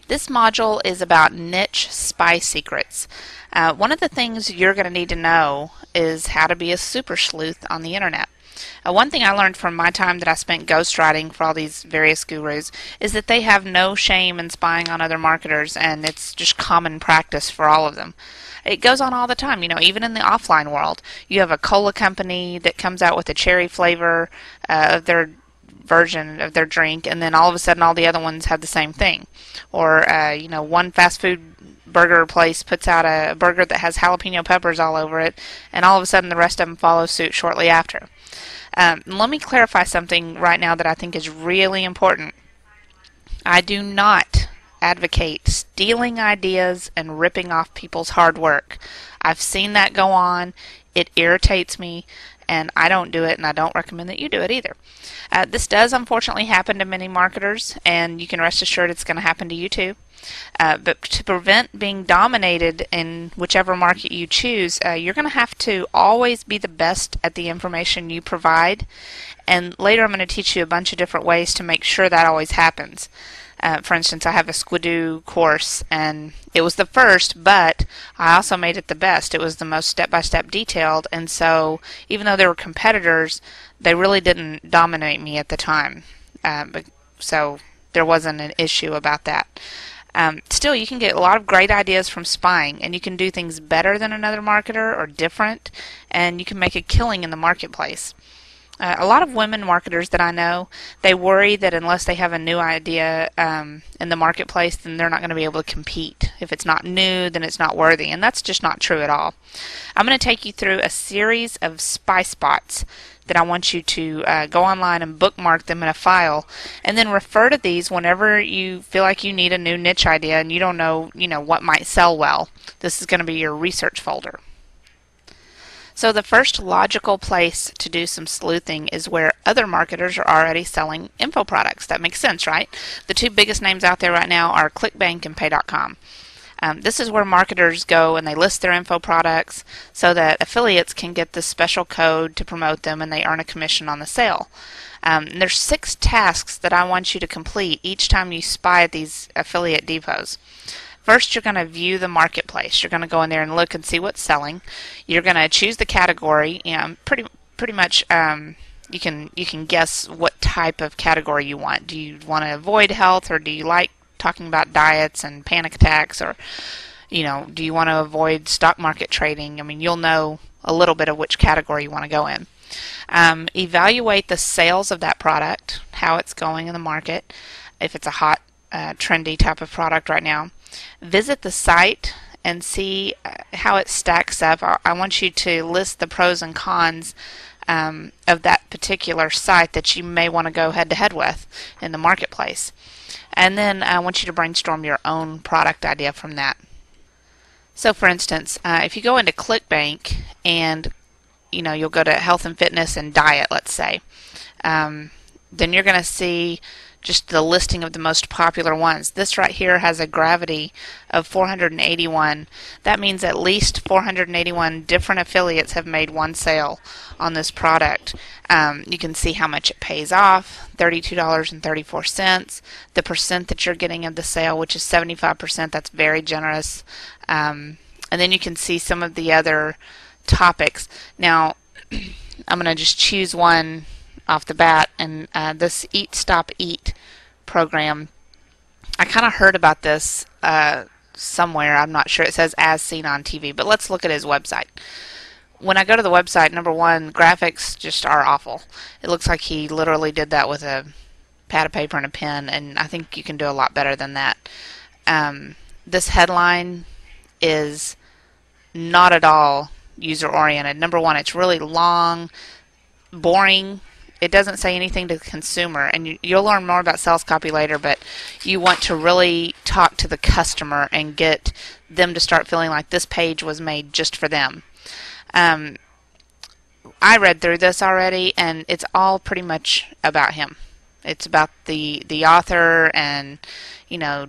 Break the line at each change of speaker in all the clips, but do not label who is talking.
This module is about niche spy secrets. One of the things you're going to need to know is how to be a super sleuth on the internet. One thing I learned from my time that I spent ghostwriting for all these various gurus is that they have no shame in spying on other marketers, and it's just common practice for all of them. It goes on all the time, even in the offline world. You have a cola company that comes out with a cherry flavor of their version of their drink, and then all of a sudden all the other ones have the same thing. Or, one fast food burger place puts out a burger that has jalapeno peppers all over it, and all of a sudden the rest of them follow suit shortly after. Let me clarify something right now that I think is really important. I do not advocate stealing ideas and ripping off people's hard work. I've seen that go on. It irritates me, and I don't do it, and I don't recommend that you do it either. This does unfortunately happen to many marketers, and you can rest assured it's going to happen to you too. But to prevent being dominated in whichever market you choose, you're going to have to always be the best at the information you provide. And later I'm going to teach you a bunch of different ways to make sure that always happens. For instance, I have a Squidoo course, and it was the first, but I also made it the best. It was the most step-by-step detailed, and so even though there were competitors, they really didn't dominate me at the time. So there wasn't an issue about that. Still, you can get a lot of great ideas from spying, and you can do things better than another marketer or different, and you can make a killing in the marketplace. A lot of women marketers that I know, they worry that unless they have a new idea in the marketplace, then they're not going to be able to compete. If it's not new, then it's not worthy, and that's just not true at all. I'm going to take you through a series of spy spots that I want you to go online and bookmark them in a file, and then refer to these whenever you feel like you need a new niche idea and you don't know, what might sell well. This is going to be your research folder. So the first logical place to do some sleuthing is where other marketers are already selling info products. That makes sense, right? The two biggest names out there right now are ClickBank and Pay.com. This is where marketers go and they list their info products so that affiliates can get this special code to promote them and they earn a commission on the sale. There's 6 tasks that I want you to complete each time you spy at these affiliate depots. First, you're going to view the marketplace. You're going to go in there and look and see what's selling. You're going to choose the category. Pretty much you can guess what type of category you want. Do you want to avoid health, or do you like talking about diets and panic attacks, or do you want to avoid stock market trading? You'll know a little bit of which category you want to go in. Evaluate the sales of that product, how it's going in the market, if it's a hot, trendy type of product right now. Visit the site and see how it stacks up. I want you to list the pros and cons of that particular site that you may want to go head-to-head with in the marketplace. And then I want you to brainstorm your own product idea from that. So for instance, if you go into ClickBank and you'll go to health and fitness and diet, let's say, then you're going to see just the listing of the most popular ones. This right here has a gravity of 481. That means at least 481 different affiliates have made one sale on this product. You can see how much it pays off, $32.34. The percent that you're getting of the sale, which is 75%, that's very generous. And then you can see some of the other topics. Now, I'm going to just choose one off the bat, and this Eat Stop Eat program, I kind of heard about this somewhere. I'm not sure. It says as seen on TV, but let's look at his website. When I go to the website, number one, graphics just are awful. It looks like he literally did that with a pad of paper and a pen, and I think you can do a lot better than that. This headline is not at all user-oriented. Number one, it's really long, boring. It doesn't say anything to the consumer, and you'll learn more about sales copy later, but you want to really talk to the customer and get them to start feeling like this page was made just for them. I read through this already, and it's all pretty much about him. It's about the author and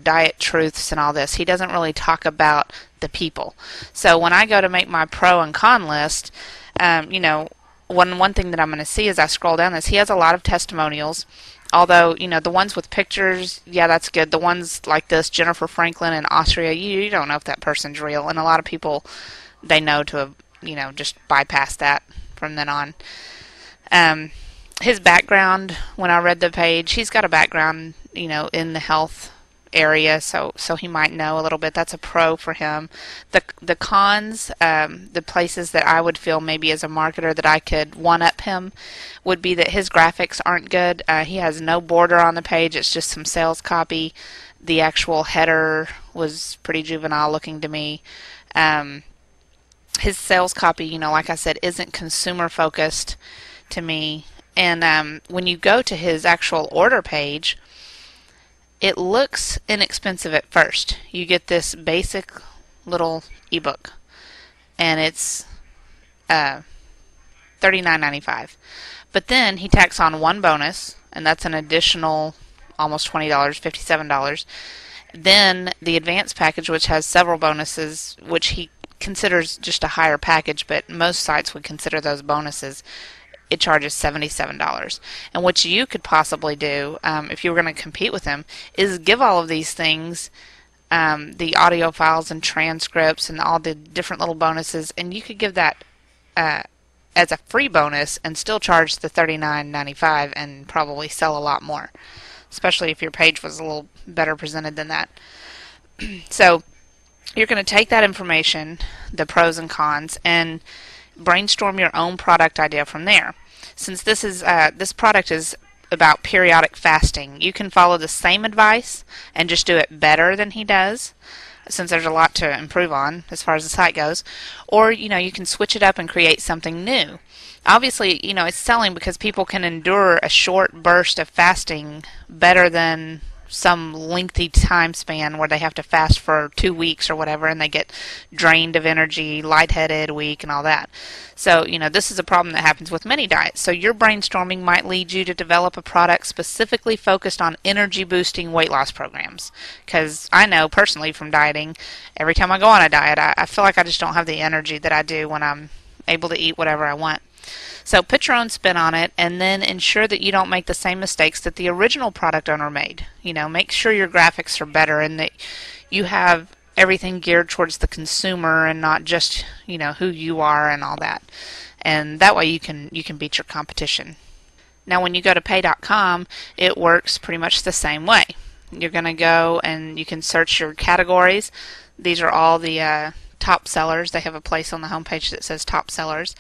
diet truths and all this. He doesn't really talk about the people. So when I go to make my pro and con list, one thing that I'm going to see as I scroll down this, he has a lot of testimonials. Although, the ones with pictures, yeah, that's good. The ones like this, Jennifer Franklin in Austria, you don't know if that person's real. And a lot of people, they know to have, just bypass that from then on. Um, his background, when I read the page, he's got a background, in the health area, so he might know a little bit. That's a pro for him. The cons, the places that I would feel maybe as a marketer that I could one up him would be that his graphics aren't good. He has no border on the page. It's just some sales copy. The actual header was pretty juvenile looking to me. His sales copy, like I said, isn't consumer focused to me. And when you go to his actual order page, it looks inexpensive at first. You get this basic little ebook, and it's $39.95. But then he tacks on one bonus, and that's an additional almost $20, $57. Then the advanced package, which has several bonuses, which he considers just a higher package, but most sites would consider those bonuses. It charges $77. And what you could possibly do, if you were going to compete with him, is give all of these things, the audio files and transcripts and all the different little bonuses, and you could give that as a free bonus and still charge the $39.95 and probably sell a lot more, especially if your page was a little better presented than that. So you're going to take that information, the pros and cons, and brainstorm your own product idea from there. Since this product is about periodic fasting, you can follow the same advice and just do it better than he does, since there's a lot to improve on as far as the site goes. Or you can switch it up and create something new. Obviously, it's selling because people can endure a short burst of fasting better than some lengthy time span where they have to fast for 2 weeks or whatever, and they get drained of energy, lightheaded, weak, and all that. So, this is a problem that happens with many diets. So your brainstorming might lead you to develop a product specifically focused on energy-boosting weight loss programs. Because I know personally from dieting, every time I go on a diet, I feel like I just don't have the energy that I do when I'm able to eat whatever I want. So put your own spin on it, and then ensure that you don't make the same mistakes that the original product owner made. Make sure your graphics are better and that you have everything geared towards the consumer and not just, who you are and all that. And that way you can beat your competition. Now when you go to pay.com, it works pretty much the same way. You're going to go and you can search your categories. These are all the top sellers. They have a place on the homepage that says top sellers.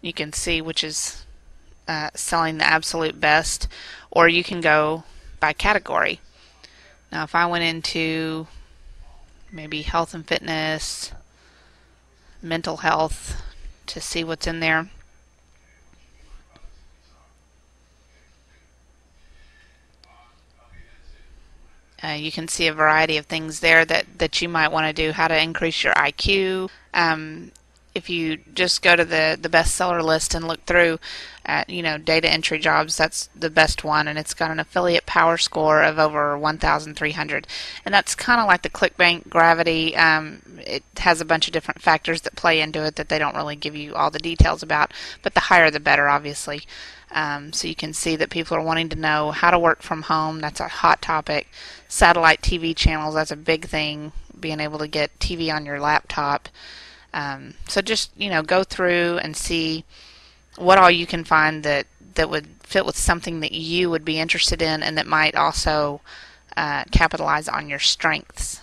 You can see which is selling the absolute best, or you can go by category. Now if I went into maybe health and fitness, mental health, to see what's in there, you can see a variety of things there that you might want to do, how to increase your IQ. If you just go to the bestseller list and look through at, data entry jobs, that's the best one, and it's got an affiliate power score of over 1,300. And that's kind of like the ClickBank Gravity. It has a bunch of different factors that play into it that they don't really give you all the details about, but the higher the better, obviously. So you can see that people are wanting to know how to work from home. That's a hot topic. Satellite TV channels, that's a big thing, being able to get TV on your laptop. So just, go through and see what all you can find that would fit with something that you would be interested in and that might also capitalize on your strengths.